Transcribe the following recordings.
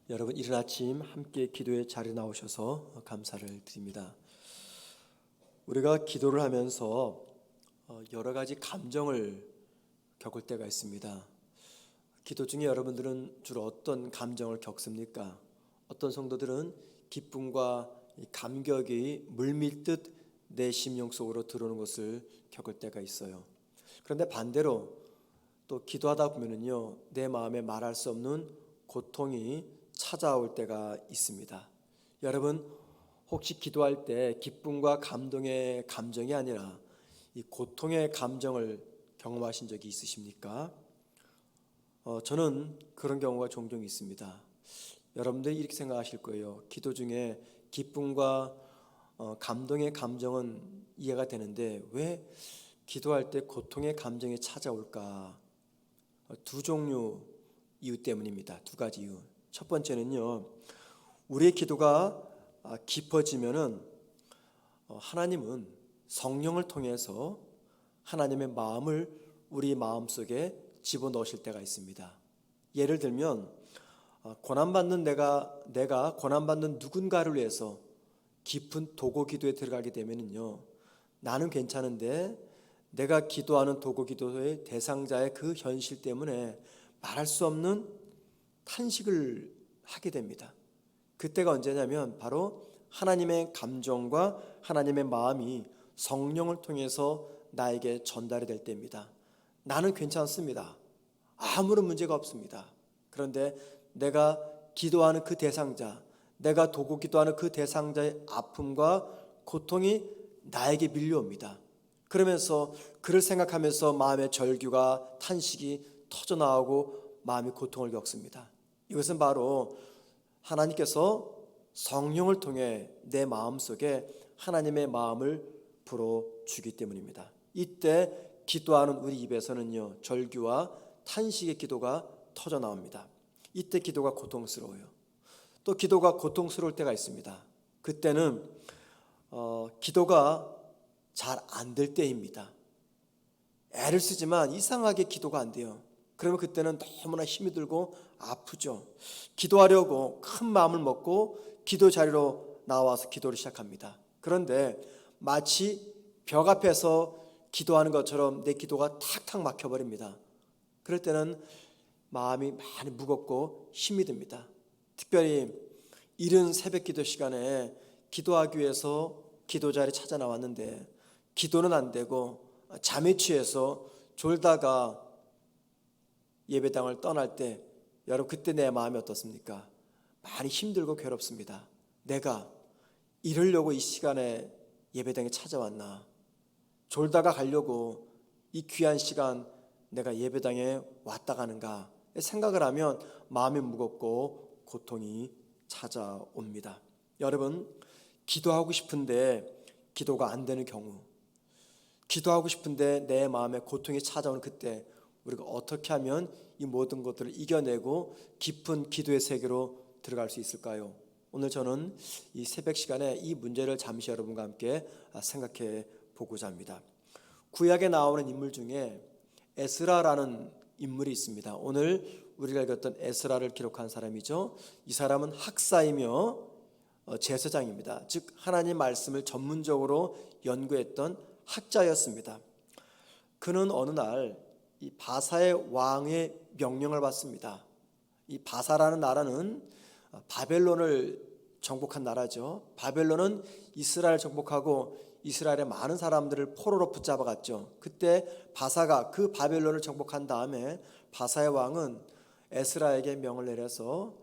여러분 이른 아침 함께 기도의 자리에 나오셔서 감사를 드립니다. 우리가 기도를 하면서 여러 가지 감정을 겪을 때가 있습니다. 기도 중에 여러분들은 주로 어떤 감정을 겪습니까? 어떤 성도들은 기쁨과 감격이 물밀듯 내 심령 속으로 들어오는 것을 겪을 때가 있어요. 그런데 반대로 또 기도하다 보면은요, 내 마음에 말할 수 없는 고통이 찾아올 때가 있습니다. 여러분 혹시 기도할 때 기쁨과 감동의 감정이 아니라 이 고통의 감정을 경험하신 적이 있으십니까? 저는 그런 경우가 종종 있습니다. 여러분들이 이렇게 생각하실 거예요. 기도 중에 기쁨과 감동의 감정은 이해가 되는데 왜 기도할 때 고통의 감정이 찾아올까? 두 종류 이유 때문입니다. 두 가지 이유. 첫 번째는요, 우리의 기도가 깊어지면은 하나님은 성령을 통해서 하나님의 마음을 우리 마음속에 집어넣으실 때가 있습니다. 예를 들면 고난받는 내가 고난받는 누군가를 위해서 깊은 도고 기도에 들어가게 되면은요, 나는 괜찮은데 내가 기도하는 도고 기도의 대상자의 그 현실 때문에 말할 수 없는 탄식을 하게 됩니다. 그때가 언제냐면 바로 하나님의 감정과 하나님의 마음이 성령을 통해서 나에게 전달이 될 때입니다. 나는 괜찮습니다. 아무런 문제가 없습니다. 그런데 내가 기도하는 그 대상자, 내가 도고 기도하는 그 대상자의 아픔과 고통이 나에게 밀려옵니다. 그러면서 그를 생각하면서 마음의 절규가 탄식이 터져나오고 마음이 고통을 겪습니다. 이것은 바로 하나님께서 성령을 통해 내 마음속에 하나님의 마음을 불어주기 때문입니다. 이때 기도하는 우리 입에서는요, 절규와 탄식의 기도가 터져나옵니다. 이때 기도가 고통스러워요. 또 기도가 고통스러울 때가 있습니다. 그때는 기도가 잘 안 될 때입니다. 애를 쓰지만 이상하게 기도가 안 돼요. 그러면 그때는 너무나 힘이 들고 아프죠. 기도하려고 큰 마음을 먹고 기도 자리로 나와서 기도를 시작합니다. 그런데 마치 벽 앞에서 기도하는 것처럼 내 기도가 탁탁 막혀버립니다. 그럴 때는 마음이 많이 무겁고 힘이 듭니다. 특별히 이른 새벽 기도 시간에 기도하기 위해서 기도 자리에 찾아 나왔는데 기도는 안 되고 잠에 취해서 졸다가 예배당을 떠날 때 여러분 그때 내 마음이 어떻습니까? 많이 힘들고 괴롭습니다. 내가 이러려고 이 시간에 예배당에 찾아왔나? 졸다가 가려고 이 귀한 시간 내가 예배당에 왔다 가는가? 생각을 하면 마음이 무겁고 고통이 찾아옵니다. 여러분 기도하고 싶은데 기도가 안 되는 경우, 기도하고 싶은데 내 마음에 고통이 찾아오는 그때 우리가 어떻게 하면 이 모든 것들을 이겨내고 깊은 기도의 세계로 들어갈 수 있을까요? 오늘 저는 이 새벽 시간에 이 문제를 잠시 여러분과 함께 생각해 보고자 합니다. 구약에 나오는 인물 중에 에스라라는 인물이 있습니다. 오늘 우리가 읽었던 에스라를 기록한 사람이죠. 이 사람은 학사이며 제사장입니다. 즉 하나님 말씀을 전문적으로 연구했던 학자였습니다. 그는 어느 날 이 바사의 왕의 명령을 받습니다. 이 바사라는 나라는 바벨론을 정복한 나라죠. 바벨론은 이스라엘 정복하고 이스라엘의 많은 사람들을 포로로 붙잡아갔죠. 그때 바사가 그 바벨론을 정복한 다음에 바사의 왕은 에스라에게 명을 내려서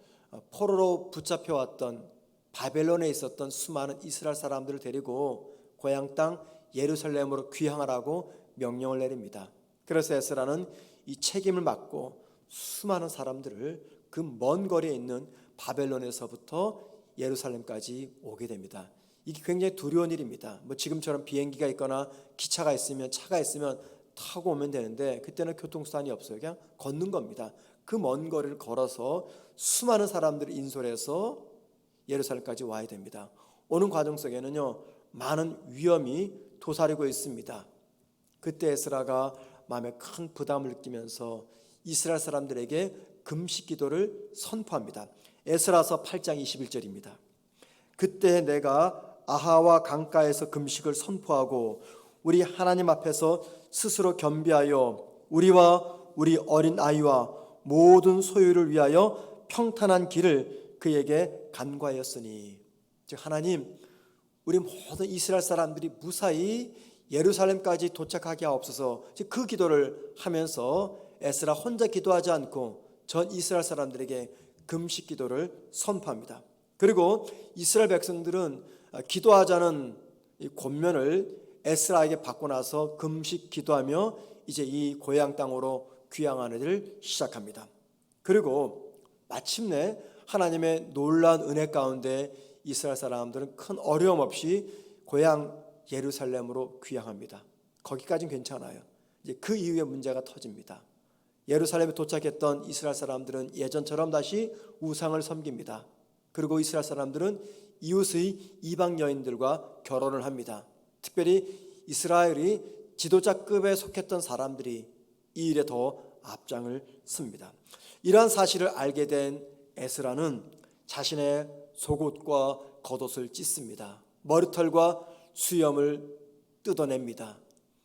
포로로 붙잡혀왔던 바벨론에 있었던 수많은 이스라엘 사람들을 데리고 고향 땅 예루살렘으로 귀향하라고 명령을 내립니다. 그래서 에스라는 이 책임을 맡고 수많은 사람들을 그 먼 거리에 있는 바벨론에서부터 예루살렘까지 오게 됩니다. 이게 굉장히 두려운 일입니다. 지금처럼 비행기가 있거나 기차가 있으면 차가 있으면 타고 오면 되는데 그때는 교통수단이 없어요. 그냥 걷는 겁니다. 그 먼 거리를 걸어서 수많은 사람들을 인솔해서 예루살렘까지 와야 됩니다. 오는 과정 속에는요, 많은 위험이 도사리고 있습니다. 그때 에스라가 마음에 큰 부담을 느끼면서 이스라엘 사람들에게 금식 기도를 선포합니다. 에스라서 8장 21절입니다. 그때 내가 아하와 강가에서 금식을 선포하고 우리 하나님 앞에서 스스로 겸비하여 우리와 우리 어린 아이와 모든 소유를 위하여 평탄한 길을 그에게 간과하였으니, 즉 하나님, 우리 모든 이스라엘 사람들이 무사히 예루살렘까지 도착하게 하옵소서. 즉 그 기도를 하면서 에스라 혼자 기도하지 않고 전 이스라엘 사람들에게 금식 기도를 선포합니다. 그리고 이스라엘 백성들은 기도하자는 이 권면을 에스라에게 받고 나서 금식 기도하며 이제 이 고향 땅으로 귀향하는 일을 시작합니다. 그리고 마침내 하나님의 놀라운 은혜 가운데 이스라엘 사람들은 큰 어려움 없이 고향 예루살렘으로 귀향합니다. 거기까지는 괜찮아요. 이제 그 이후에 문제가 터집니다. 예루살렘에 도착했던 이스라엘 사람들은 예전처럼 다시 우상을 섬깁니다. 그리고 이스라엘 사람들은 이웃의 이방 여인들과 결혼을 합니다. 특별히 이스라엘이 지도자급에 속했던 사람들이 이 일에 더 앞장을 씁니다. 이러한 사실을 알게 된 에스라는 자신의 속옷과 겉옷을 찢습니다. 머리털과 수염을 뜯어냅니다.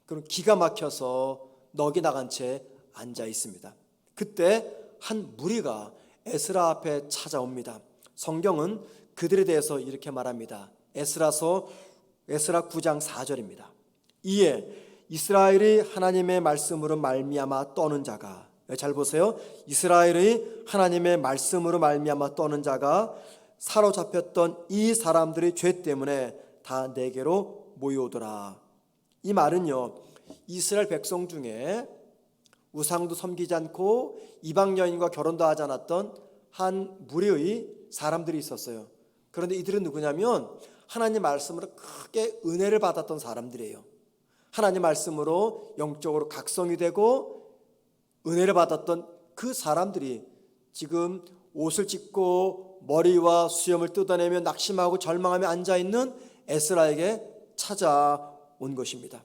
그럼 기가 막혀서 넋이 나간 채 앉아 있습니다. 그때 한 무리가 에스라 앞에 찾아옵니다. 성경은 그들에 대해서 이렇게 말합니다. 에스라 9장 4절입니다. 이에 이스라엘이 하나님의 말씀으로 말미암아 떠는 자가, 잘 보세요. 이스라엘의 하나님의 말씀으로 말미암아 떠는 자가 사로잡혔던 이 사람들의 죄 때문에 다 내게로 모여오더라. 이 말은요, 이스라엘 백성 중에 우상도 섬기지 않고 이방 여인과 결혼도 하지 않았던 한 무리의 사람들이 있었어요. 그런데 이들은 누구냐면 하나님 말씀으로 크게 은혜를 받았던 사람들이에요. 하나님 말씀으로 영적으로 각성이 되고 은혜를 받았던 그 사람들이 지금 옷을 찢고 머리와 수염을 뜯어내며 낙심하고 절망하며 앉아있는 에스라에게 찾아온 것입니다.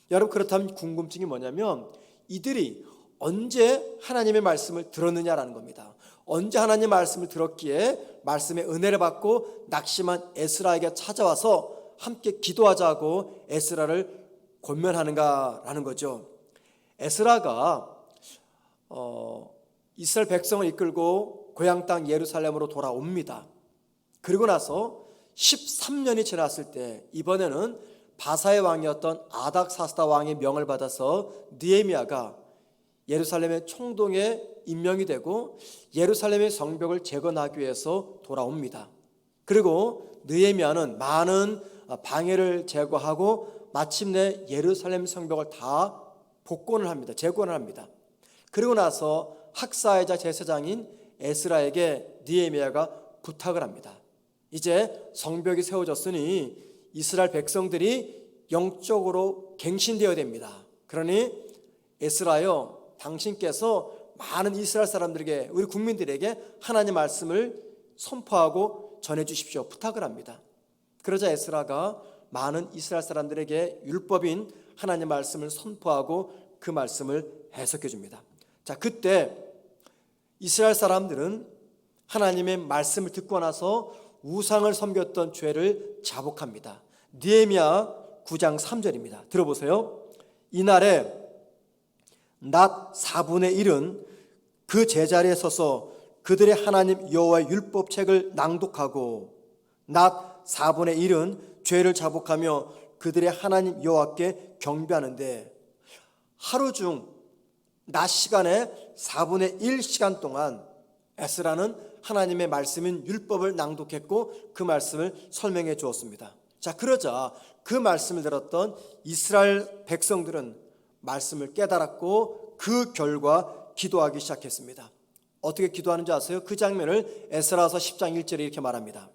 여러분, 그렇다면 궁금증이 뭐냐면 이들이 언제 하나님의 말씀을 들었느냐라는 겁니다. 언제 하나님의 말씀을 들었기에 말씀의 은혜를 받고 낙심한 에스라에게 찾아와서 함께 기도하자고 에스라를 권면하는가라는 거죠. 에스라가 이스라엘 백성을 이끌고 고향 땅 예루살렘으로 돌아옵니다. 그리고 나서 13년이 지났을 때 이번에는 바사의 왕이었던 아닥사스다 왕의 명을 받아서 느헤미야가 예루살렘의 총독에 임명이 되고 예루살렘의 성벽을 재건하기 위해서 돌아옵니다. 그리고 느헤미야는 많은 방해를 제거하고 마침내 예루살렘 성벽을 다 복원을 합니다. 재건을 합니다. 그리고 나서 학사이자 제사장인 에스라에게 느헤미야가 부탁을 합니다. 이제 성벽이 세워졌으니 이스라엘 백성들이 영적으로 갱신되어야 됩니다. 그러니 에스라요, 당신께서 많은 이스라엘 사람들에게, 우리 국민들에게 하나님 말씀을 선포하고 전해주십시오. 부탁을 합니다. 그러자 에스라가 많은 이스라엘 사람들에게 율법인 하나님 말씀을 선포하고 그 말씀을 해석해 줍니다. 자, 그때 이스라엘 사람들은 하나님의 말씀을 듣고 나서 우상을 섬겼던 죄를 자복합니다. 느헤미야 9장 3절입니다. 들어보세요. 이날에 낮 4분의 1은 그 제자리에 서서 그들의 하나님 여호와의 율법책을 낭독하고 낮 4분의 1은 죄를 자복하며 그들의 하나님 여호와께 경배하는데, 하루 중 낮 시간에 4분의 1시간 동안 에스라는 하나님의 말씀인 율법을 낭독했고 그 말씀을 설명해 주었습니다. 자, 그러자 그 말씀을 들었던 이스라엘 백성들은 말씀을 깨달았고 그 결과 기도하기 시작했습니다. 어떻게 기도하는지 아세요? 그 장면을 에스라서 10장 1절에 이렇게 말합니다.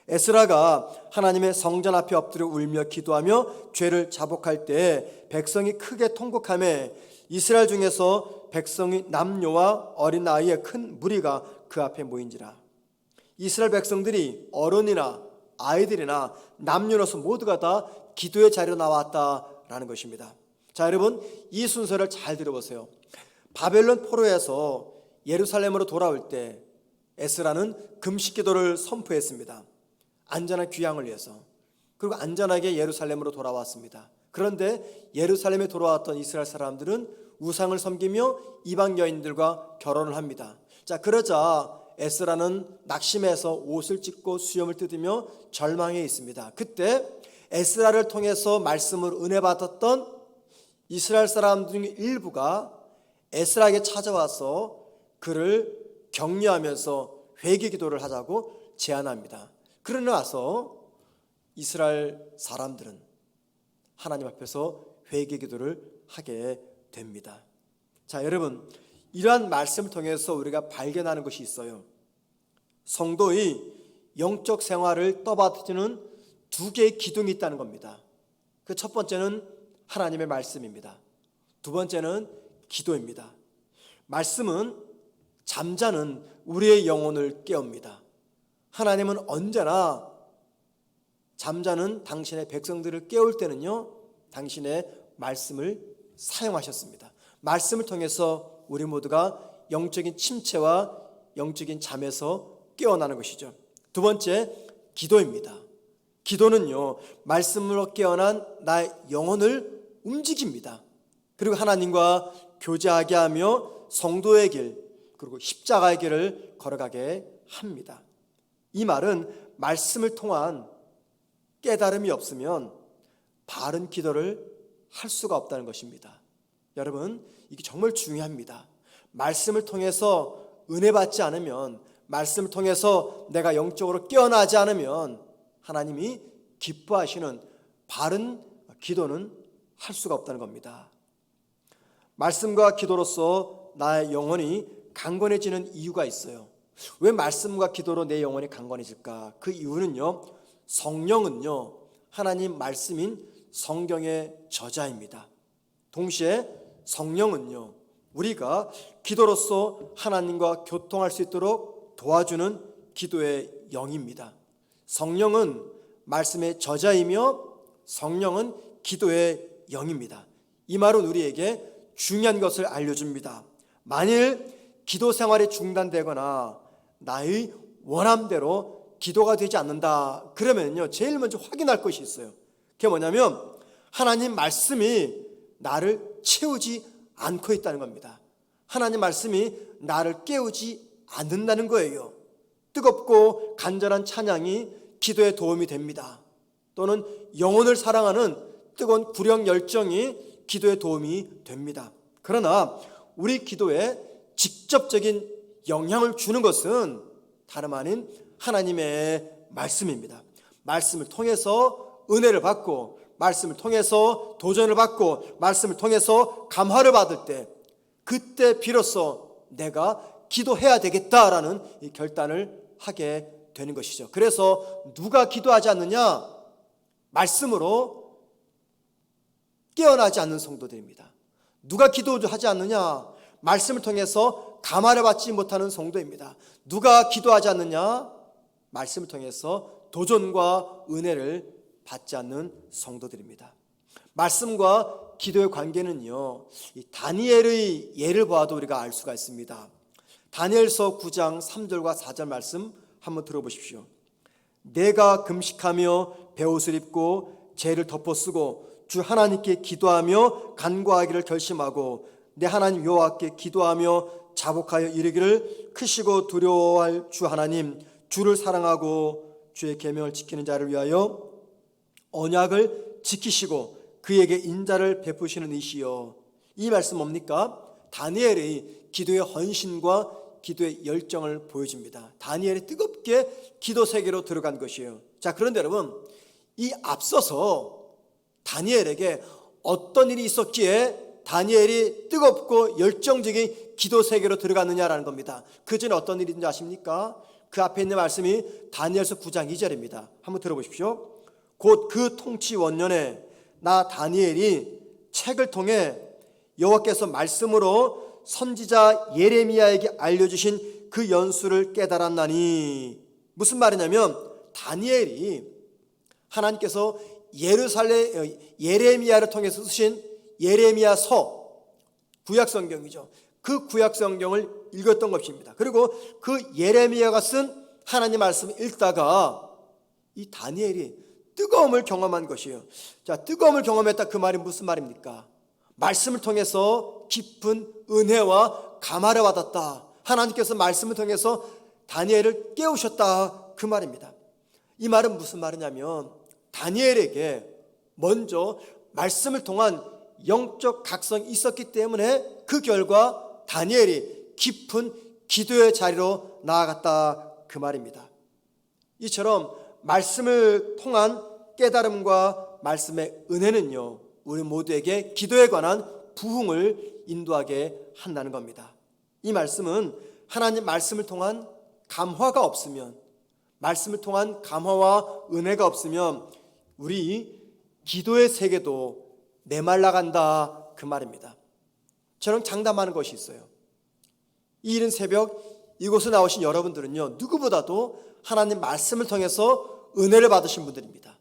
에스라가 하나님의 성전 앞에 엎드려 울며 기도하며 죄를 자복할 때 백성이 크게 통곡하며 이스라엘 중에서 백성의 남녀와 어린 아이의 큰 무리가 그 앞에 모인지라. 이스라엘 백성들이 어른이나 아이들이나 남녀노소 모두가 다 기도의 자리로 나왔다라는 것입니다. 자, 여러분, 이 순서를 잘 들어보세요. 바벨론 포로에서 예루살렘으로 돌아올 때 에스라는 금식기도를 선포했습니다. 안전한 귀향을 위해서. 그리고 안전하게 예루살렘으로 돌아왔습니다. 그런데 예루살렘에 돌아왔던 이스라엘 사람들은 우상을 섬기며 이방 여인들과 결혼을 합니다. 자, 그러자 에스라는 낙심해서 옷을 찢고 수염을 뜯으며 절망해 있습니다. 그때 에스라를 통해서 말씀을 은혜 받았던 이스라엘 사람 중 일부가 에스라에게 찾아와서 그를 격려하면서 회개 기도를 하자고 제안합니다. 그러고 나서 이스라엘 사람들은 하나님 앞에서 회개 기도를 하게 됩니다. 자, 여러분, 이러한 말씀을 통해서 우리가 발견하는 것이 있어요. 성도의 영적 생활을 떠받치는 두 개의 기둥이 있다는 겁니다. 그 첫 번째는 하나님의 말씀입니다. 두 번째는 기도입니다. 말씀은 잠자는 우리의 영혼을 깨웁니다. 하나님은 언제나 잠자는 당신의 백성들을 깨울 때는요, 당신의 말씀을 사용하셨습니다. 말씀을 통해서 우리 모두가 영적인 침체와 영적인 잠에서 깨어나는 것이죠. 두 번째, 기도입니다. 기도는요, 말씀으로 깨어난 나의 영혼을 움직입니다. 그리고 하나님과 교제하게 하며 성도의 길, 그리고 십자가의 길을 걸어가게 합니다. 이 말은 말씀을 통한 깨달음이 없으면 바른 기도를 할 수가 없다는 것입니다. 여러분, 이게 정말 중요합니다. 말씀을 통해서 은혜 받지 않으면, 말씀을 통해서 내가 영적으로 깨어나지 않으면 하나님이 기뻐하시는 바른 기도는 할 수가 없다는 겁니다. 말씀과 기도로서 나의 영혼이 강건해지는 이유가 있어요. 왜 말씀과 기도로 내 영혼이 강건해질까? 그 이유는요, 성령은요, 하나님 말씀인 성경의 저자입니다. 동시에 성령은요, 우리가 기도로서 하나님과 교통할 수 있도록 도와주는 기도의 영입니다. 성령은 말씀의 저자이며 성령은 기도의 영입니다. 이 말은 우리에게 중요한 것을 알려줍니다. 만일 기도 생활이 중단되거나 나의 원함대로 기도가 되지 않는다, 그러면요, 제일 먼저 확인할 것이 있어요. 그게 뭐냐면 하나님 말씀이 나를 채우지 않고 있다는 겁니다. 하나님 말씀이 나를 깨우지 않는다는 거예요. 뜨겁고 간절한 찬양이 기도에 도움이 됩니다. 또는 영혼을 사랑하는 뜨거운 구령 열정이 기도에 도움이 됩니다. 그러나 우리 기도에 직접적인 영향을 주는 것은 다름 아닌 하나님의 말씀입니다. 말씀을 통해서 은혜를 받고, 말씀을 통해서 도전을 받고, 말씀을 통해서 감화를 받을 때, 그때 비로소 내가 기도해야 되겠다라는 이 결단을 하게 되는 것이죠. 그래서 누가 기도하지 않느냐? 말씀으로 깨어나지 않는 성도들입니다. 누가 기도하지 않느냐? 말씀을 통해서 감화를 받지 못하는 성도입니다. 누가 기도하지 않느냐? 말씀을 통해서 도전과 은혜를 받지 않는 성도들입니다. 말씀과 기도의 관계는요, 다니엘의 예를 보아도 우리가 알 수가 있습니다. 다니엘서 9장 3절과 4절 말씀 한번 들어보십시오. 내가 금식하며 베옷을 입고 죄를 덮어쓰고 주 하나님께 기도하며 간구하기를 결심하고 내 하나님 여호와께 기도하며 자복하여 이르기를 크시고 두려워할 주 하나님, 주를 사랑하고 주의 계명을 지키는 자를 위하여 언약을 지키시고 그에게 인자를 베푸시는 이시여. 이 말씀 뭡니까? 다니엘의 기도의 헌신과 기도의 열정을 보여줍니다. 다니엘이 뜨겁게 기도 세계로 들어간 것이에요. 자, 그런데 여러분, 이 앞서서 다니엘에게 어떤 일이 있었기에 다니엘이 뜨겁고 열정적인 기도 세계로 들어갔느냐라는 겁니다. 그 전에 어떤 일인지 아십니까? 그 앞에 있는 말씀이 다니엘서 9장 2절입니다. 한번 들어보십시오. 곧 그 통치 원년에 나 다니엘이 책을 통해 여호와께서 말씀으로 선지자 예레미야에게 알려주신 그 연수를 깨달았나니. 무슨 말이냐면 다니엘이 하나님께서 예레미야를 통해서 쓰신 예레미야서, 구약성경이죠. 그 구약성경을 읽었던 것입니다. 그리고 그 예레미야가 쓴 하나님 말씀을 읽다가 이 다니엘이 뜨거움을 경험한 것이에요. 자, 뜨거움을 경험했다, 그 말이 무슨 말입니까? 말씀을 통해서 깊은 은혜와 감화를 받았다. 하나님께서 말씀을 통해서 다니엘을 깨우셨다, 그 말입니다. 이 말은 무슨 말이냐면 다니엘에게 먼저 말씀을 통한 영적 각성이 있었기 때문에 그 결과 다니엘이 깊은 기도의 자리로 나아갔다, 그 말입니다. 이처럼 말씀을 통한 깨달음과 말씀의 은혜는요, 우리 모두에게 기도에 관한 부흥을 인도하게 한다는 겁니다. 이 말씀은 하나님 말씀을 통한 감화가 없으면, 말씀을 통한 감화와 은혜가 없으면 우리 기도의 세계도 메말라간다, 그 말입니다. 저는 장담하는 것이 있어요. 이 이른 새벽 이곳에 나오신 여러분들은요, 누구보다도 하나님 말씀을 통해서 은혜를 받으신 분들입니다.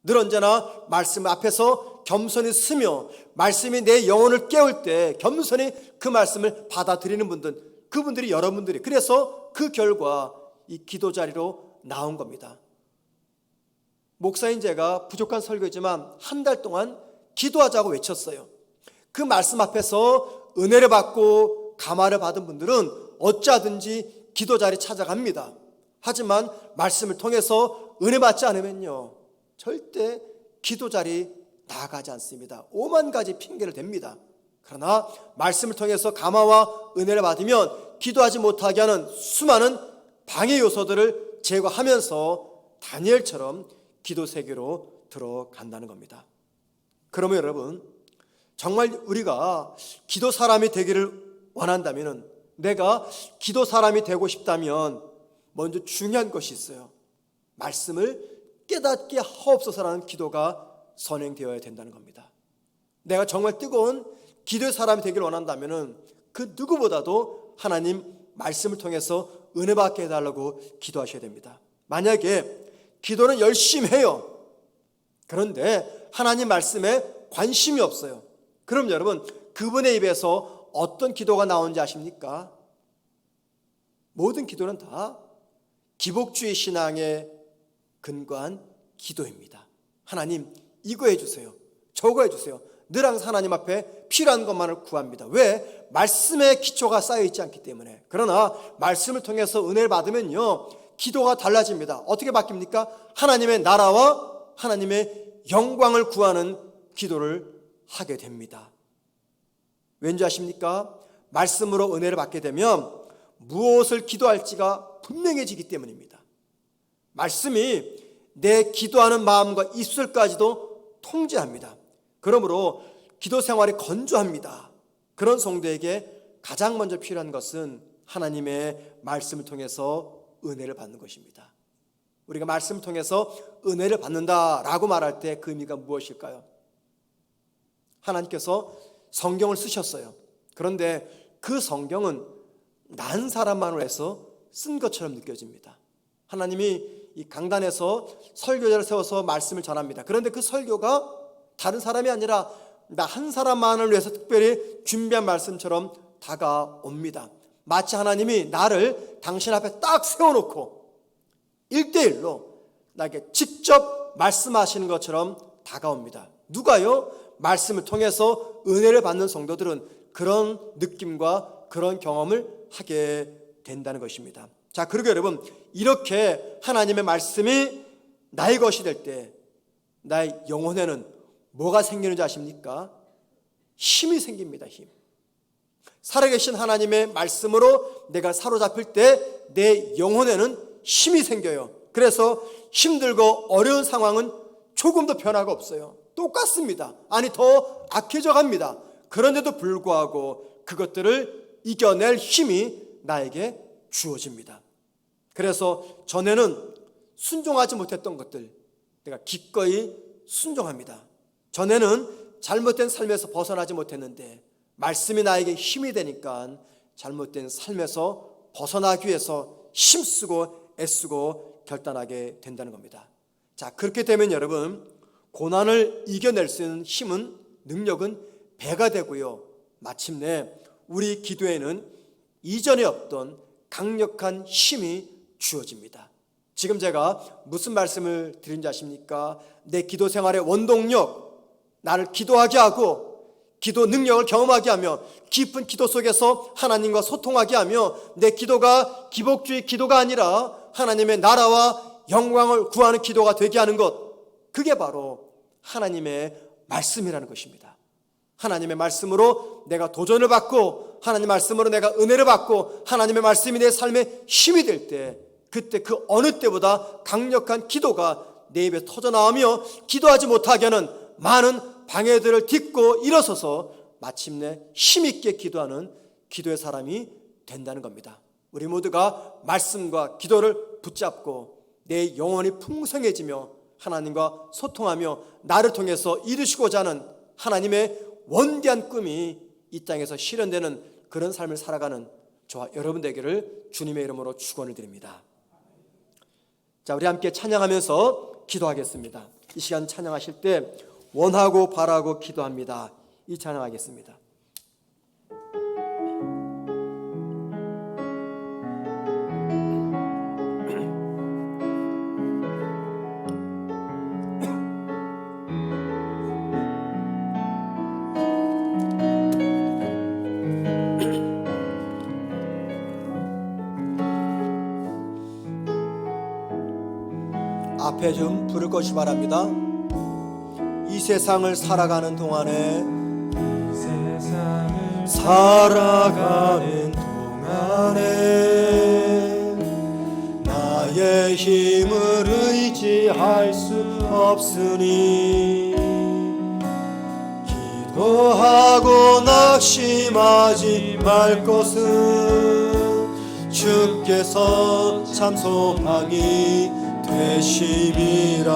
늘 언제나 말씀 앞에서 겸손히 서며 말씀이 내 영혼을 깨울 때 겸손히 그 말씀을 받아들이는 분들, 그분들이 여러분들이, 그래서 그 결과 이 기도 자리로 나온 겁니다. 목사인 제가 부족한 설교지만 한 달 동안 기도하자고 외쳤어요. 그 말씀 앞에서 은혜를 받고 감화를 받은 분들은 어찌하든지 기도 자리 찾아갑니다. 하지만 말씀을 통해서 은혜 받지 않으면요, 절대 기도 자리 나가지 않습니다. 5만 가지 핑계를 댑니다. 그러나 말씀을 통해서 감화와 은혜를 받으면 기도하지 못하게 하는 수많은 방해 요소들을 제거하면서 다니엘처럼 기도 세계로 들어간다는 겁니다. 그러면 여러분, 정말 우리가 기도 사람이 되기를 원한다면, 내가 기도 사람이 되고 싶다면 먼저 중요한 것이 있어요. 말씀을 깨닫게 하옵소서라는 기도가 선행되어야 된다는 겁니다. 내가 정말 뜨거운 기도의 사람이 되기를 원한다면 그 누구보다도 하나님 말씀을 통해서 은혜 받게 해달라고 기도하셔야 됩니다. 만약에 기도는 열심히 해요. 그런데 하나님 말씀에 관심이 없어요. 그럼 여러분, 그분의 입에서 어떤 기도가 나오는지 아십니까? 모든 기도는 다 기복주의 신앙에 근거한 기도입니다. 하나님, 이거 해주세요, 저거 해주세요. 늘 항상 하나님 앞에 필요한 것만을 구합니다. 왜? 말씀의 기초가 쌓여있지 않기 때문에. 그러나 말씀을 통해서 은혜를 받으면요, 기도가 달라집니다. 어떻게 바뀝니까? 하나님의 나라와 하나님의 영광을 구하는 기도를 하게 됩니다. 왠지 아십니까? 말씀으로 은혜를 받게 되면 무엇을 기도할지가 분명해지기 때문입니다. 말씀이 내 기도하는 마음과 입술까지도 통제합니다. 그러므로 기도 생활이 건조합니다. 그런 성도에게 가장 먼저 필요한 것은 하나님의 말씀을 통해서 은혜를 받는 것입니다. 우리가 말씀을 통해서 은혜를 받는다라고 말할 때 그 의미가 무엇일까요? 하나님께서 성경을 쓰셨어요. 그런데 그 성경은 난 사람만으로 해서 쓴 것처럼 느껴집니다. 하나님이 이 강단에서 설교자를 세워서 말씀을 전합니다. 그런데 그 설교가 다른 사람이 아니라 나 한 사람만을 위해서 특별히 준비한 말씀처럼 다가옵니다. 마치 하나님이 나를 당신 앞에 딱 세워놓고 1대1로 나에게 직접 말씀하시는 것처럼 다가옵니다. 누가요? 말씀을 통해서 은혜를 받는 성도들은 그런 느낌과 그런 경험을 하게 된다는 것입니다. 자, 그리고 여러분, 이렇게 하나님의 말씀이 나의 것이 될 때 나의 영혼에는 뭐가 생기는지 아십니까? 힘이 생깁니다. 힘. 살아계신 하나님의 말씀으로 내가 사로잡힐 때 내 영혼에는 힘이 생겨요. 그래서 힘들고 어려운 상황은 조금도 변화가 없어요. 똑같습니다. 아니, 더 악해져 갑니다. 그런데도 불구하고 그것들을 이겨낼 힘이 나에게 주어집니다. 그래서 전에는 순종하지 못했던 것들 내가 기꺼이 순종합니다. 전에는 잘못된 삶에서 벗어나지 못했는데 말씀이 나에게 힘이 되니까 잘못된 삶에서 벗어나기 위해서 힘쓰고 애쓰고 결단하게 된다는 겁니다. 자, 그렇게 되면 여러분, 고난을 이겨낼 수 있는 힘은, 능력은 배가 되고요, 마침내 우리 기도에는 이전에 없던 강력한 힘이 주어집니다. 지금 제가 무슨 말씀을 드린지 아십니까? 내 기도 생활의 원동력, 나를 기도하게 하고 기도 능력을 경험하게 하며 깊은 기도 속에서 하나님과 소통하게 하며 내 기도가 기복주의 기도가 아니라 하나님의 나라와 영광을 구하는 기도가 되게 하는 것, 그게 바로 하나님의 말씀이라는 것입니다. 하나님의 말씀으로 내가 도전을 받고 하나님의 말씀으로 내가 은혜를 받고 하나님의 말씀이 내 삶의 힘이 될 때, 그때 그 어느 때보다 강력한 기도가 내 입에 터져나오며 기도하지 못하게 하는 많은 방해들을 딛고 일어서서 마침내 힘있게 기도하는 기도의 사람이 된다는 겁니다. 우리 모두가 말씀과 기도를 붙잡고 내 영혼이 풍성해지며 하나님과 소통하며 나를 통해서 이루시고자 하는 하나님의 원대한 꿈이 이 땅에서 실현되는 그런 삶을 살아가는 저와 여러분 되기를 주님의 이름으로 축원을 드립니다. 자, 우리 함께 찬양하면서 기도하겠습니다. 이 시간 찬양하실 때 원하고 바라고 기도합니다. 이 찬양하겠습니다. 앞에 좀 부를 것이 바랍니다. 이 세상을 살아가는 동안에 나의 힘을 의지할 수 없으니 기도하고 낙심하지 말 것은 주께서 참 소망이 되심이라.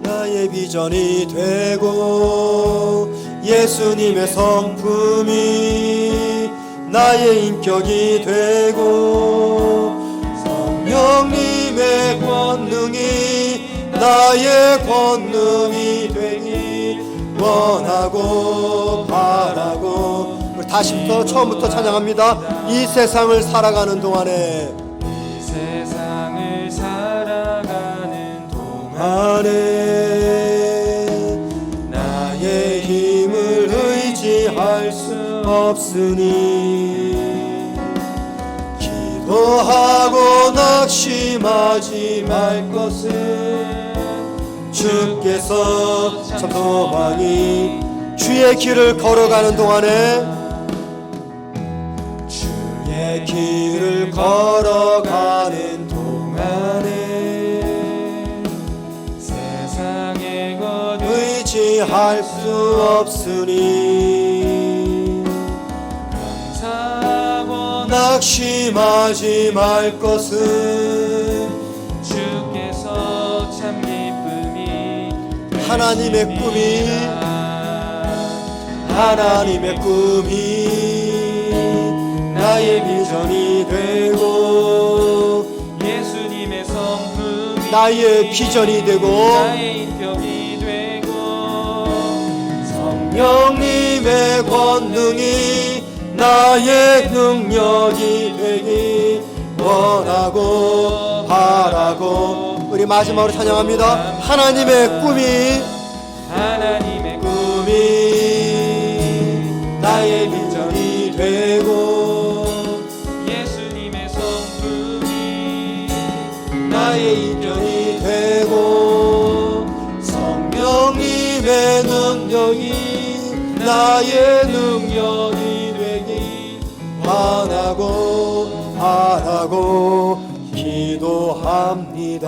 나의 비전이 되고 예수님의 성품이 나의 인격이 되고 성령님의 권능이 나의 권능이 되기 원하고 바라고. 우리 다시부터 처음부터 찬양합니다. 이 세상을 살아가는 동안에 나의 힘을 의지할 수 없으니 기도하고 낙심하지 말 것은 주께서 참 소망이. 주의 길을 걸어가는 동안에 주의 길을 걸어가는 동안에 의지할 수 없으니 감사하고 낙심하지 말 것은 주께서 참 기쁨이 하나님의 꿈이 나의 비전이 되고 예수님의 성품이 나의 비전이 되고 나의 인격이 되고 성령님의 권능이 나의 능력이 되기 원하고 바라고. 우리 마지막으로 찬양합니다. 하나님의 꿈이 나의 비전이 되고 예수님의 성품이 나의 인격이 되고 성령님의 능력이 나의 능력이 되기 원하고 바라고 기도합니다.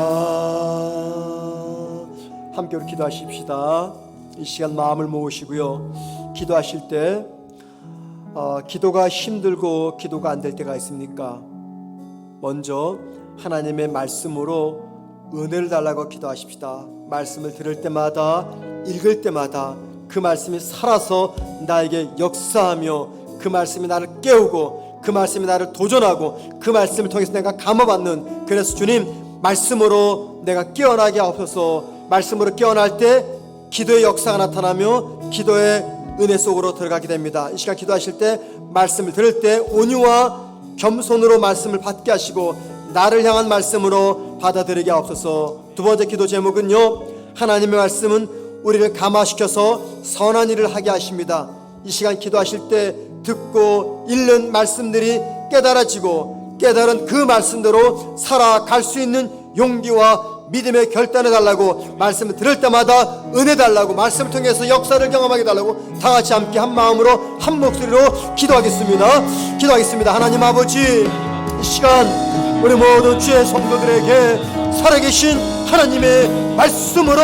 함께 우리 기도하십시다. 이 시간 마음을 모으시고요. 기도하실 때 기도가 힘들고 기도가 안 될 때가 있습니까? 먼저 하나님의 말씀으로 은혜를 달라고 기도하십시다. 말씀을 들을 때마다 읽을 때마다 그 말씀이 살아서 나에게 역사하며 그 말씀이 나를 깨우고 그 말씀이 나를 도전하고 그 말씀을 통해서 내가 감화받는. 그래서 주님 말씀으로 내가 깨어나게 하옵소서. 말씀으로 깨어날 때 기도의 역사가 나타나며 기도의 은혜 속으로 들어가게 됩니다. 이 시간 기도하실 때, 말씀을 들을 때 온유와 겸손으로 말씀을 받게 하시고 나를 향한 말씀으로 받아들이게 하옵소서. 두 번째 기도 제목은요, 하나님의 말씀은 우리를 감화시켜서 선한 일을 하게 하십니다. 이 시간 기도하실 때 듣고 읽는 말씀들이 깨달아지고 깨달은 그 말씀대로 살아갈 수 있는 용기와 믿음의 결단을 달라고, 말씀을 들을 때마다 은혜 달라고, 말씀을 통해서 역사를 경험하게 달라고 다 같이 함께 한 마음으로 한 목소리로 기도하겠습니다. 하나님 아버지, 이 시간 우리 모든 주의 성도들에게 살아계신 하나님의 말씀으로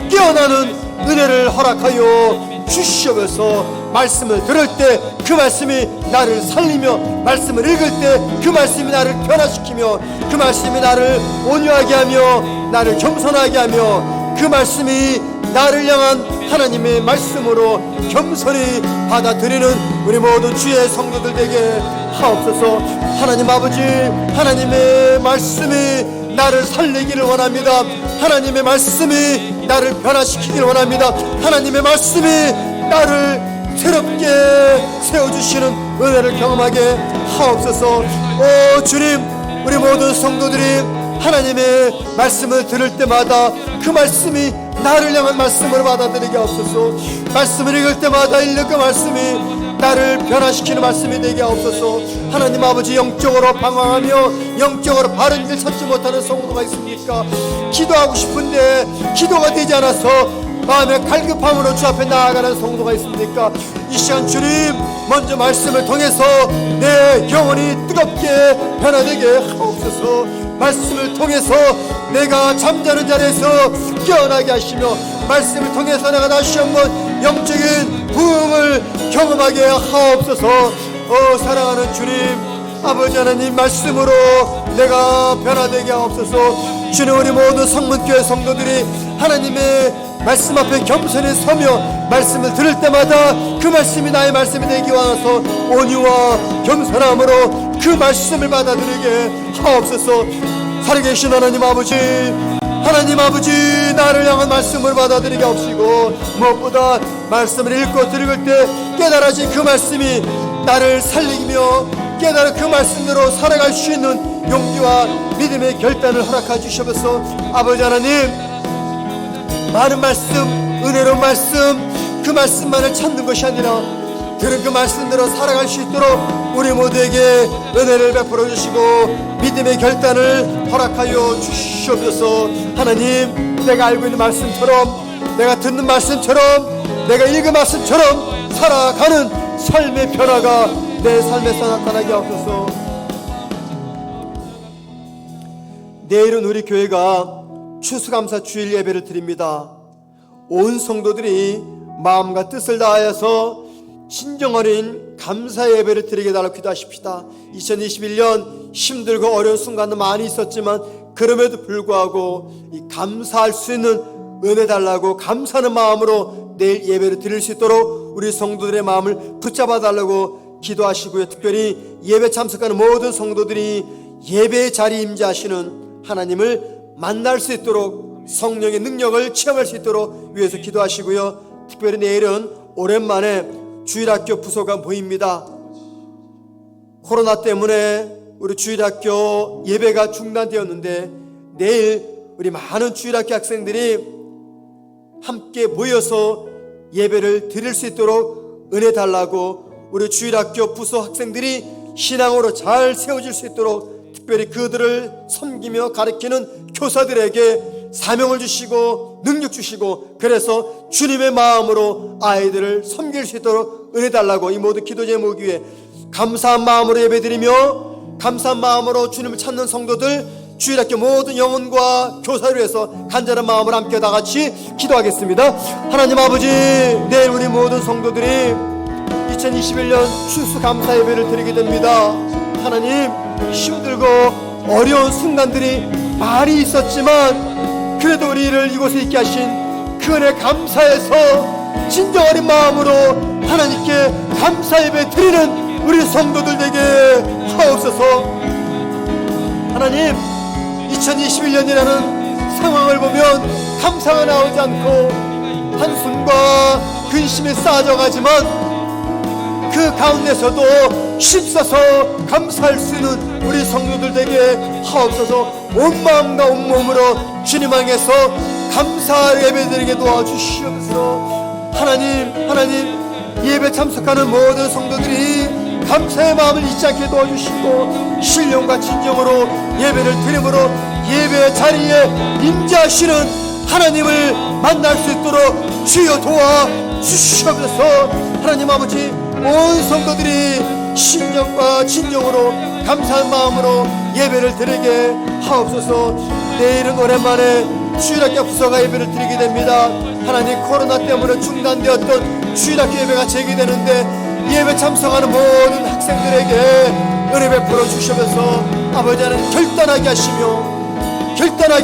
깨어나는 은혜를 허락하여 주시옵소서. 말씀을 들을 때 그 말씀이 나를 살리며, 말씀을 읽을 때 그 말씀이 나를 변화시키며, 그 말씀이 나를 온유하게 하며 나를 겸손하게 하며, 그 말씀이 나를 향한 하나님의 말씀으로 겸손히 받아들이는 우리 모든 주의 성도들 되게 하옵소서. 하나님 아버지, 하나님의 말씀이 나를 살리기를 원합니다. 하나님의 말씀이 나를 변화시키기를 원합니다. 하나님의 말씀이 나를 새롭게 세워주시는 은혜를 경험하게 하옵소서. 오 주님, 우리 모든 성도들이 하나님의 말씀을 들을 때마다 그 말씀이 나를 향한 말씀으로 받아들이게 하옵소서. 말씀을 읽을 때마다 읽는 그 말씀이 나를 변화시키는 말씀이 되게 하옵소서. 하나님 아버지, 영적으로 방황하며 영적으로 바른 길 찾지 못하는 성도가 있습니까? 기도하고 싶은데 기도가 되지 않아서 마음의 갈급함으로 주 앞에 나아가는 성도가 있습니까? 이 시간 주님, 먼저 말씀을 통해서 내 영혼이 뜨겁게 변화되게 하옵소서. 말씀을 통해서 내가 잠자는 자리에서 깨어나게 하시며, 말씀을 통해서 내가 다시 한번 영적인 부흥을 경험하게 하옵소서. 사랑하는 주님, 아버지 하나님, 말씀으로 내가 변화되게 하옵소서. 주님, 우리 모든 성문교회 성도들이 하나님의 말씀 앞에 겸손히 서며 말씀을 들을 때마다 그 말씀이 나의 말씀이 되기 원해서 온유와 겸손함으로 그 말씀을 받아들이게 하옵소서. 살아계신 하나님 아버지, 나를 향한 말씀을 받아들이게 하옵시고, 무엇보다 말씀을 읽고 들을 때 깨달아진 그 말씀이 나를 살리며 깨달은 그 말씀대로 살아갈 수 있는 용기와 믿음의 결단을 허락해 주시옵소서. 아버지 하나님, 많은 말씀, 은혜로운 말씀, 그 말씀만을 찾는 것이 아니라 들은 그 말씀대로 살아갈 수 있도록 우리 모두에게 은혜를 베풀어 주시고 믿음의 결단을 허락하여 주시옵소서. 하나님, 내가 알고 있는 말씀처럼, 내가 듣는 말씀처럼, 내가 읽은 말씀처럼 살아가는 삶의 변화가 내 삶에서 나타나게 하옵소서. 내일은 우리 교회가 추수감사 주일 예배를 드립니다. 온 성도들이 마음과 뜻을 다하여서 신정 어린 감사 예배를 드리게 달라고 기도하십시다. 2021년 힘들고 어려운 순간도 많이 있었지만 그럼에도 불구하고 이 감사할 수 있는 은혜 달라고, 감사하는 마음으로 내일 예배를 드릴 수 있도록 우리 성도들의 마음을 붙잡아 달라고 기도하시고요. 특별히 예배 참석하는 모든 성도들이 예배의 자리에 임재하시는 하나님을 만날 수 있도록, 성령의 능력을 체험할 수 있도록 위해서 기도하시고요. 특별히 내일은 오랜만에 주일학교 부소가 모입니다. 코로나 때문에 우리 주일학교 예배가 중단되었는데 내일 우리 많은 주일학교 학생들이 함께 모여서 예배를 드릴 수 있도록 은혜 달라고, 우리 주일학교 부소 학생들이 신앙으로 잘 세워질 수 있도록 특별히 그들을 섬기며 가르치는 교사들에게 사명을 주시고 능력 주시고, 그래서 주님의 마음으로 아이들을 섬길 수 있도록 은혜 달라고, 이 모든 기도 제목 위에 감사한 마음으로 예배드리며 감사한 마음으로 주님을 찾는 성도들, 주일학교 모든 영혼과 교사를 위해서 간절한 마음으로 함께 다 같이 기도하겠습니다. 하나님 아버지, 내일 우리 모든 성도들이 2021년 추수감사 예배를 드리게 됩니다. 하나님, 힘들고 어려운 순간들이 많이 있었지만 그래도 우리를 이곳에 있게 하신 그 은혜 감사해서 진정 어린 마음으로 하나님께 감사 예배 드리는 우리 성도들 되게 하옵소서. 하나님, 2021년이라는 상황을 보면 감사가 나오지 않고 한숨과 근심이 쌓여가지만 그 가운데서도 힘써서 감사할 수 있는 우리 성도들 되게 하옵소서. 온 마음과 온 몸으로 주님 향해서 감사 예배드리게 도와주시옵소서. 하나님 예배 참석하는 모든 성도들이 감사의 마음을 잊지 않게 도와주시고 신령과 진정으로 예배를 드림으로 예배 자리에 임재하시는 하나님을 만날 수 있도록 주여 도와주시옵소서. 하나님 아버지, 온 성도들이 신령과 진정으로 감사한 마음으로 예배를 드리게 하옵소서. 내일은 오랜만에 주일학교 부서가 예배를 드리게 됩니다. 하나님, 코로나 때문에 중단되었던 주일학교 예배가 재개되는데 예배 참석하는 모든 학생들에게 은혜 베풀어 주시면서 아버지 하나님 결단하게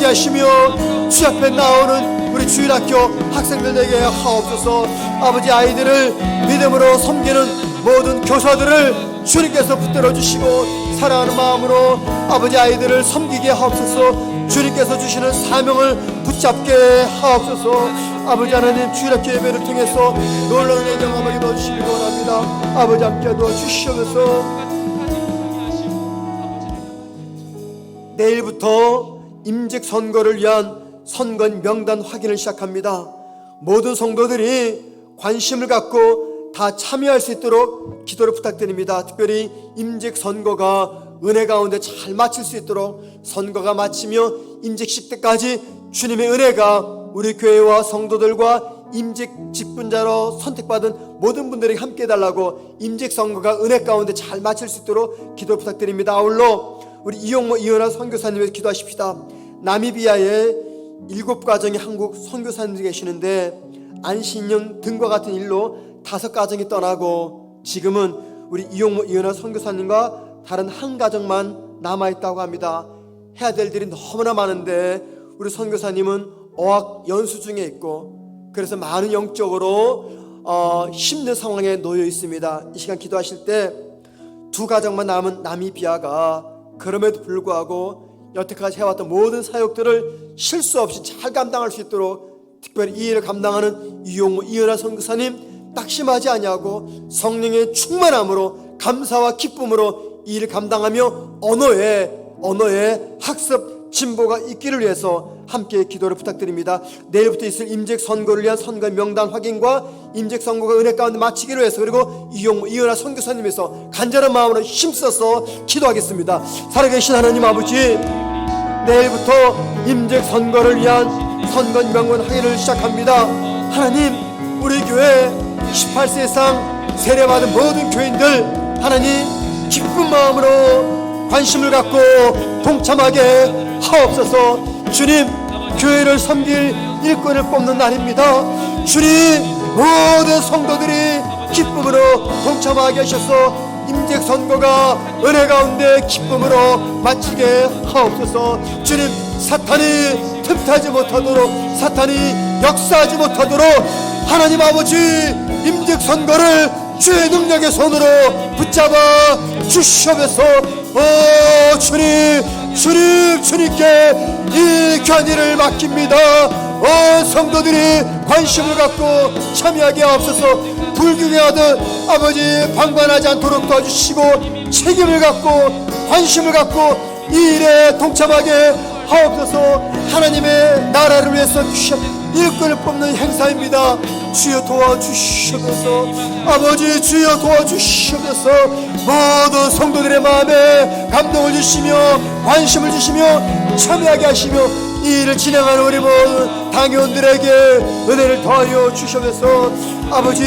하시며 주 앞에 나오는 우리 주일학교 학생들에게 하옵소서. 아버지, 아이들을 믿음으로 섬기는 모든 교사들을 주님께서 붙들어 주시고 사랑하는 마음으로 아버지 아이들을 섬기게 하옵소서. 주님께서 주시는 사명을 붙잡게 하옵소서. 아버지 하나님, 주일학교 예배를 통해서 놀라운 은혜 경험하게 도와주시기 원합니다. 아버지 함께 도와주시옵소서. 내일부터 임직 선거를 위한 선거 명단 확인을 시작합니다. 모든 성도들이 관심을 갖고 다 참여할 수 있도록 기도를 부탁드립니다. 특별히 임직 선거가 은혜 가운데 잘 마칠 수 있도록 선거가 마치며 임직식 때까지 주님의 은혜가 우리 교회와 성도들과 임직 직분자로 선택받은 모든 분들에게 함께 해달라고 임직 선거가 은혜 가운데 잘 마칠 수 있도록 기도 부탁드립니다. 아울러 우리 이용모 이은하 선교사님에서 기도하십시다. 나미비아에 7가정의 한국 선교사님들이 계시는데 안신령 등과 같은 일로 5가정이 떠나고 지금은 우리 이용모 이은하 선교사님과 다른 한 가정만 남아있다고 합니다. 해야 될 일이 너무나 많은데 우리 선교사님은 어학 연수 중에 있고 그래서 많은 영적으로 힘든 상황에 놓여 있습니다. 이 시간 기도하실 때 2가정만 남은 나미비아가 그럼에도 불구하고 여태까지 해왔던 모든 사역들을 실수 없이 잘 감당할 수 있도록 특별히 이 일을 감당하는 이용모 이은하 선교사님 낙심하지 아니하고 성령의 충만함으로 감사와 기쁨으로 이 일을 감당하며 언어의 학습 진보가 있기를 위해서 함께 기도를 부탁드립니다. 내일부터 있을 임직 선거를 위한 선거 명단 확인과 임직 선거가 은혜 가운데 마치기로 해서 그리고 이용모 이은하 선교사님에서 간절한 마음으로 힘써서 기도하겠습니다. 살아계신 하나님 아버지, 내일부터 임직 선거를 위한 선거 명단 확인을 시작합니다. 하나님, 우리 교회 18세 이상 세례받은 모든 교인들 하나님 기쁜 마음으로 관심을 갖고 동참하게 하옵소서. 주님, 교회를 섬길 일꾼을 뽑는 날입니다. 주님, 모든 성도들이 기쁨으로 동참하게 하셔서 임직 선거가 은혜 가운데 기쁨으로 마치게 하옵소서. 주님, 사탄이 틈타지 못하도록, 사탄이 역사하지 못하도록 하나님 아버지 임직 선거를 주의 능력의 손으로 붙잡아 주시옵소서. 주님께 이 귀한 일을 맡깁니다. 성도들이 관심을 갖고 참여하게 하옵소서. 불균형하듯 아버지 방관하지 않도록 도와주시고 책임을 갖고 관심을 갖고 이 일에 동참하게 하옵소서. 하나님의 나라를 위해서 일꾼을 뽑는 행사입니다. 주여 도와주시옵소서. 아버지 주여 도와주시옵소서. 모든 성도들의 마음에 감동을 주시며 관심을 주시며 참여하게 하시며 이 일을 진행하는 우리 모든 당회원들에게 은혜를 더하여 주시옵소서. 아버지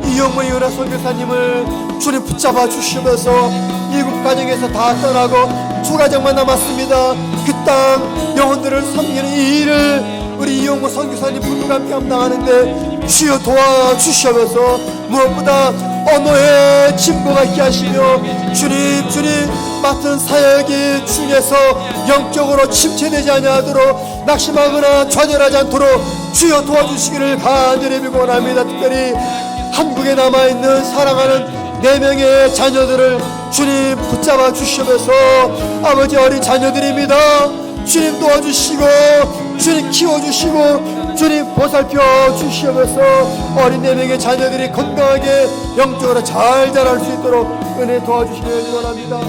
이용모 이은하 선교사님을 주님 붙잡아 주시면서 7가정에서 다 떠나고 2가정만 남았습니다. 그 땅 영혼들을 섬기는 이 일을 우리 이용모 선교사님 부부가 함께 감당하는데 주여 도와주시옵소서. 무엇보다 언어의 진보가 있게 하시며 주님 맡은 사역이 중에서 영적으로 침체되지 아니하도록 낙심하거나 좌절하지 않도록 주여 도와주시기를 간절히 빌고 원합니다. 특별히 한국에 남아있는 사랑하는 4명의 자녀들을 주님 붙잡아 주시면서 아버지 어린 자녀들입니다. 주님 도와주시고 주님 키워주시고 주님 보살펴 주시옵소서. 어린 4명의 자녀들이 건강하게 영적으로 잘 자랄 수 있도록 은혜 도와주시길 원합니다.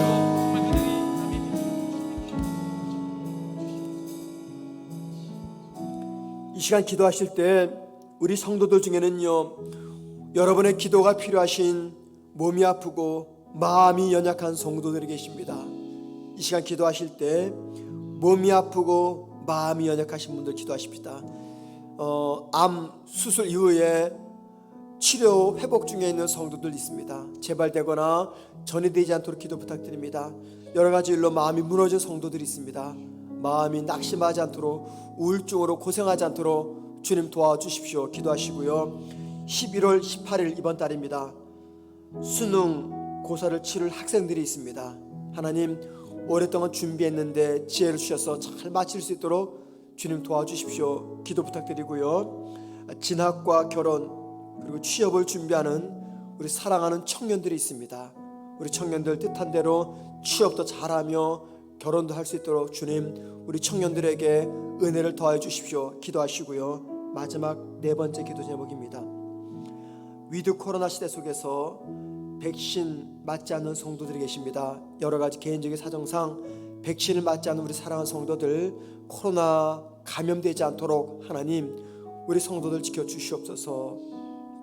이 시간 기도하실 때 우리 성도들 중에는요, 여러분의 기도가 필요하신 몸이 아프고 마음이 연약한 성도들이 계십니다. 이 시간 기도하실 때 몸이 아프고 마음이 연약하신 분들 기도하십시다. 암 수술 이후에 치료 회복 중에 있는 성도들 있습니다. 재발되거나 전이되지 않도록 기도 부탁드립니다. 여러 가지 일로 마음이 무너진 성도들이 있습니다. 마음이 낙심하지 않도록, 우울증으로 고생하지 않도록 주님 도와주십시오. 기도하시고요. 11월 18일 이번 달입니다. 수능 고사를 치를 학생들이 있습니다. 하나님, 오랫동안 준비했는데 지혜를 주셔서 잘 마칠 수 있도록 주님 도와주십시오. 기도 부탁드리고요. 진학과 결혼 그리고 취업을 준비하는 우리 사랑하는 청년들이 있습니다. 우리 청년들 뜻한 대로 취업도 잘하며 결혼도 할 수 있도록 주님 우리 청년들에게 은혜를 더해 주십시오. 기도하시고요. 마지막 4번째 기도 제목입니다. 위드 코로나 시대 속에서 백신 맞지 않는 성도들이 계십니다. 여러 가지 개인적인 사정상 백신을 맞지 않는 우리 사랑하는 성도들, 코로나 감염되지 않도록 하나님 우리 성도들 지켜주시옵소서.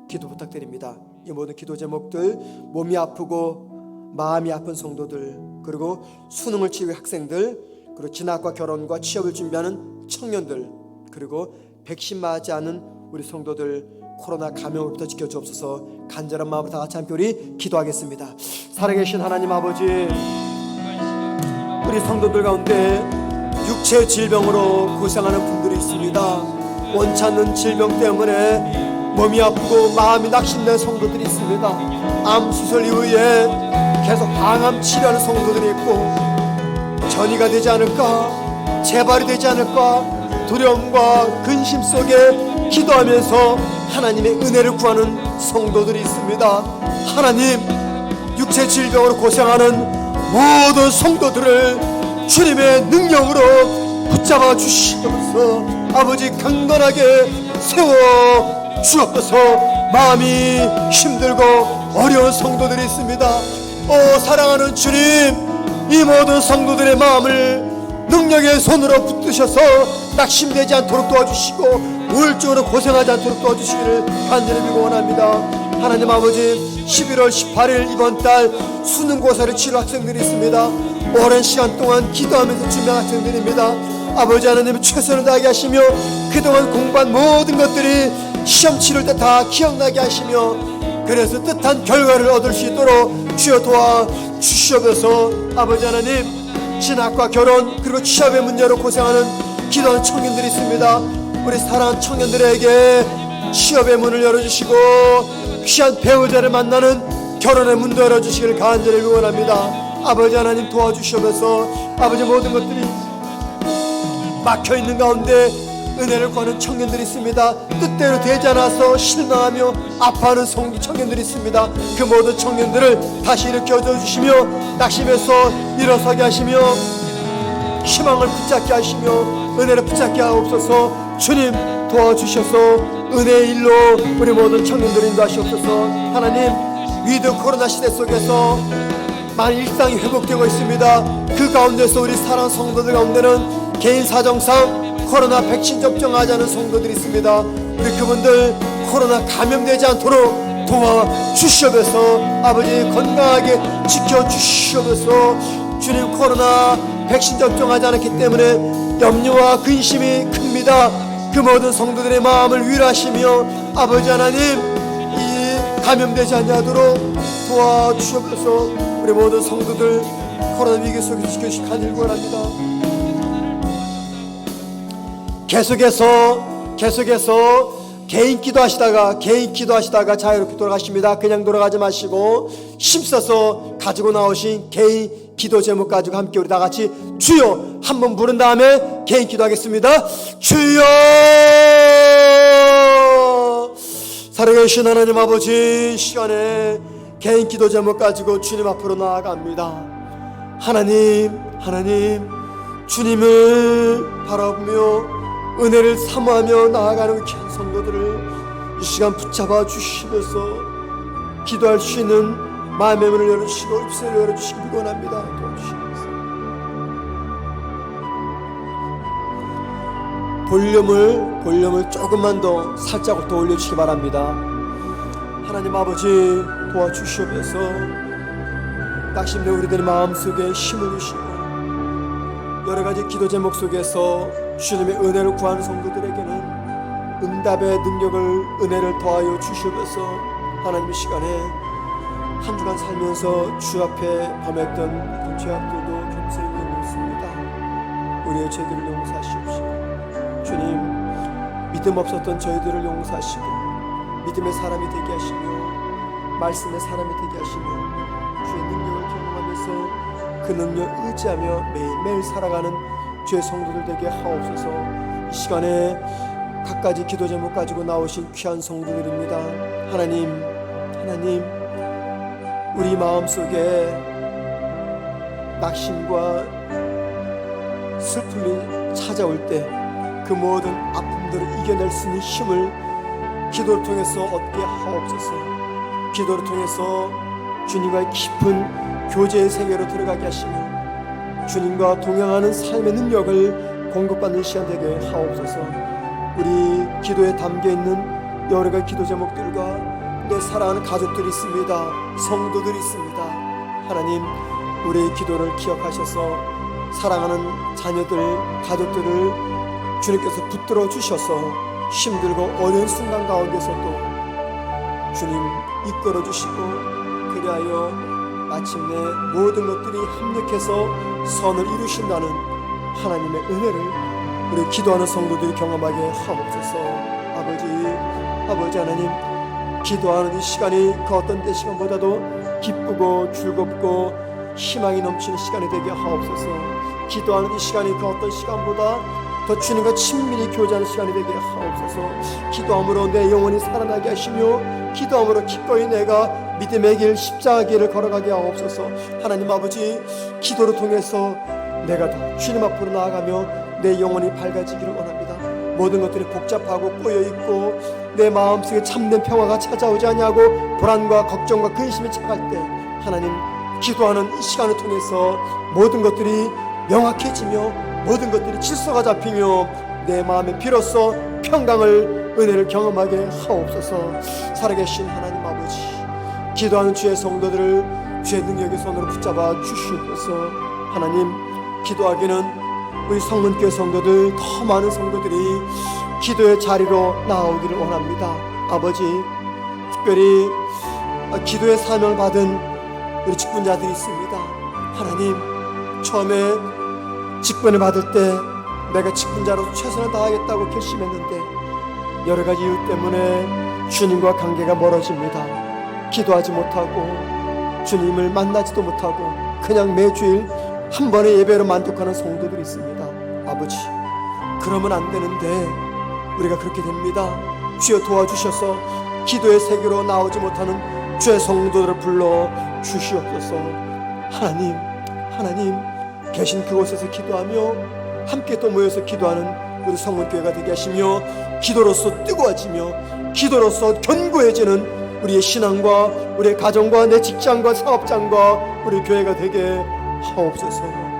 기도 부탁드립니다. 이 모든 기도 제목들, 몸이 아프고 마음이 아픈 성도들, 그리고 수능을 치르는 학생들, 그리고 진학과 결혼과 취업을 준비하는 청년들, 그리고 백신 맞지 않은 우리 성도들, 코로나 감염으로부터 지켜주옵소서. 간절한 마음으로 다 같이 함께 우리 기도하겠습니다. 살아계신 하나님 아버지, 우리 성도들 가운데 육체 질병으로 고생하는 분들이 있습니다. 원치 않는 질병 때문에 몸이 아프고 마음이 낙심된 성도들이 있습니다. 암 수술 이후에 계속 항암 치료하는 성도들이 있고, 전이가 되지 않을까, 재발이 되지 않을까 두려움과 근심 속에 기도하면서 하나님의 은혜를 구하는 성도들이 있습니다. 하나님, 육체 질병으로 고생하는 모든 성도들을 주님의 능력으로 붙잡아 주시옵소서. 아버지, 강건하게 세워 주옵소서. 마음이 힘들고 어려운 성도들이 있습니다. 오 사랑하는 주님, 이 모든 성도들의 마음을 능력의 손으로 붙드셔서 낙심되지 않도록 도와주시고 우울증으로 고생하지 않도록 도와주시기를 간절히 빌고 원합니다. 하나님 아버지, 11월 18일 이번 달 수능고사를 치를 학생들이 있습니다. 오랜 시간 동안 기도하면서 준비한 학생들입니다. 아버지 하나님, 최선을 다하게 하시며 그동안 공부한 모든 것들이 시험 치를 때 다 기억나게 하시며 그래서 뜻한 결과를 얻을 수 있도록 주여 도와주시옵소서. 아버지 하나님, 진학과 결혼 그리고 취업의 문제로 고생하는 기도하는 청년들이 있습니다. 우리 사랑하는 청년들에게 취업의 문을 열어주시고 귀한 배우자를 만나는 결혼의 문도 열어주시기를 간절히 응원합니다. 아버지 하나님, 도와주시옵소서. 아버지, 모든 것들이 막혀있는 가운데 은혜를 구하는 청년들이 있습니다. 뜻대로 되지 않아서 실망하며 아파하는 청년들이 있습니다. 그 모든 청년들을 다시 일으켜줘 주시며 낙심해서 일어서게 하시며 희망을 붙잡게 하시며 은혜를 붙잡게 하옵소서. 주님 도와주셔서 은혜의 일로 우리 모든 청년들을 인도하시옵소서. 하나님, 위드 코로나 시대 속에서 많은 일상이 회복되고 있습니다. 그 가운데서 우리 사랑하는 성도들 가운데는 개인 사정상 코로나 백신 접종하지 않은 성도들이 있습니다. 우리 그분들 코로나 감염되지 않도록 도와주시옵소서. 아버지, 건강하게 지켜주시옵소서. 주님, 코로나 백신 접종하지 않았기 때문에 염려와 근심이 큽니다. 그 모든 성도들의 마음을 위로하시며 아버지 하나님, 이 감염되지 않도록 도와주시옵소서. 우리 모든 성도들 코로나 위기 속에서 지켜주시기 간절히 원합니다. 계속해서 개인 기도하시다가 자유롭게 돌아가십니다. 그냥 돌아가지 마시고 힘써서 가지고 나오신 개인 기도 제목 가지고 함께 우리 다 같이 주여 한번 부른 다음에 개인 기도하겠습니다. 주여! 살아계신 하나님 아버지, 시간에 개인 기도 제목 가지고 주님 앞으로 나아갑니다. 하나님, 주님을 바라보며 은혜를 사모하며 나아가는 귀한 성도들을 이 시간 붙잡아 주시면서 기도할 수 있는 마음의 문을 열어주시고 입술을 열어주시기 원합니다. 도와주시면서 볼륨을 조금만 더 살짝 더 올려주시기 바랍니다. 하나님 아버지 도와주시옵소서. 낙심된 우리들의 마음속에 힘을 주시고 여러가지 기도 제목 속에서 주님의 은혜를 구하는 성도들에게는 응답의 능력을 은혜를 더하여 주시옵소서. 하나님 이 시간에 한 주간 살면서 주 앞에 범했던 죄악들도 겸손히 묻습니다. 우리의 죄들을 용서하시옵시고 주님, 믿음 없었던 저희들을 용서하시고 믿음의 사람이 되게 하시며 말씀의 사람이 되게 하시며 주의 능력을 경험하면서 그 능력 의지하며 매일매일 살아가는 주의 성도들 되게 하옵소서. 이 시간에 갖가지 기도 제목 가지고 나오신 귀한 성도들입니다. 하나님 우리 마음속에 낙심과 슬픔이 찾아올 때 그 모든 아픔들을 이겨낼 수 있는 힘을 기도를 통해서 얻게 하옵소서. 기도를 통해서 주님과의 깊은 교제의 세계로 들어가게 하시며 주님과 동행하는 삶의 능력을 공급받는 시간 되게 하옵소서. 우리 기도에 담겨있는 여러 가지 기도 제목들과 내 사랑하는 가족들이 있습니다. 성도들이 있습니다. 하나님, 우리의 기도를 기억하셔서 사랑하는 자녀들, 가족들을 주님께서 붙들어 주셔서 힘들고 어려운 순간 가운데서도 주님 이끌어 주시고 그리하여 마침내 모든 것들이 합력해서 선을 이루신다는 하나님의 은혜를 우리 기도하는 성도들이 경험하게 하옵소서. 아버지 하나님, 기도하는 이 시간이 그 어떤 때 시간보다도 기쁘고 즐겁고 희망이 넘치는 시간이 되게 하옵소서. 기도하는 이 시간이 그 어떤 시간보다 더 주님과 친밀히 교제하는 시간이 되게 하옵소서. 기도함으로 내 영혼이 살아나게 하시며 기도함으로 기꺼이 내가 믿음의 길 십자가 길을 걸어가게 하옵소서. 하나님 아버지, 기도를 통해서 내가 더 주님 앞으로 나아가며 내 영혼이 밝아지기를 원합니다. 모든 것들이 복잡하고 꼬여있고 내 마음속에 참된 평화가 찾아오지 않냐고 불안과 걱정과 근심이 차갈 때 하나님, 기도하는 이 시간을 통해서 모든 것들이 명확해지며 모든 것들이 질서가 잡히며 내 마음에 비로소 평강을 은혜를 경험하게 하옵소서. 살아계신 하나님 아버지, 기도하는 주의 성도들을 주의 능력의 손으로 붙잡아 주시옵소서. 하나님, 기도하기는 우리 성문교회 성도들, 더 많은 성도들이 기도의 자리로 나오기를 원합니다. 아버지, 특별히 기도의 사명을 받은 우리 직분자들이 있습니다. 하나님, 처음에 직분을 받을 때 내가 직분자로서 최선을 다하겠다고 결심했는데 여러 가지 이유 때문에 주님과 관계가 멀어집니다. 기도하지 못하고 주님을 만나지도 못하고 그냥 매주일 한 번의 예배로 만족하는 성도들이 있습니다. 아버지, 그러면 안 되는데 우리가 그렇게 됩니다. 주여 도와주셔서 기도의 세계로 나오지 못하는 주의 성도들을 불러 주시옵소서. 하나님 계신 그곳에서 기도하며 함께 또 모여서 기도하는 우리 성문교회가 되게 하시며 기도로서 뜨거워지며 기도로서 견고해지는 우리의 신앙과 우리의 가정과 내 직장과 사업장과 우리 교회가 되게 하옵소서.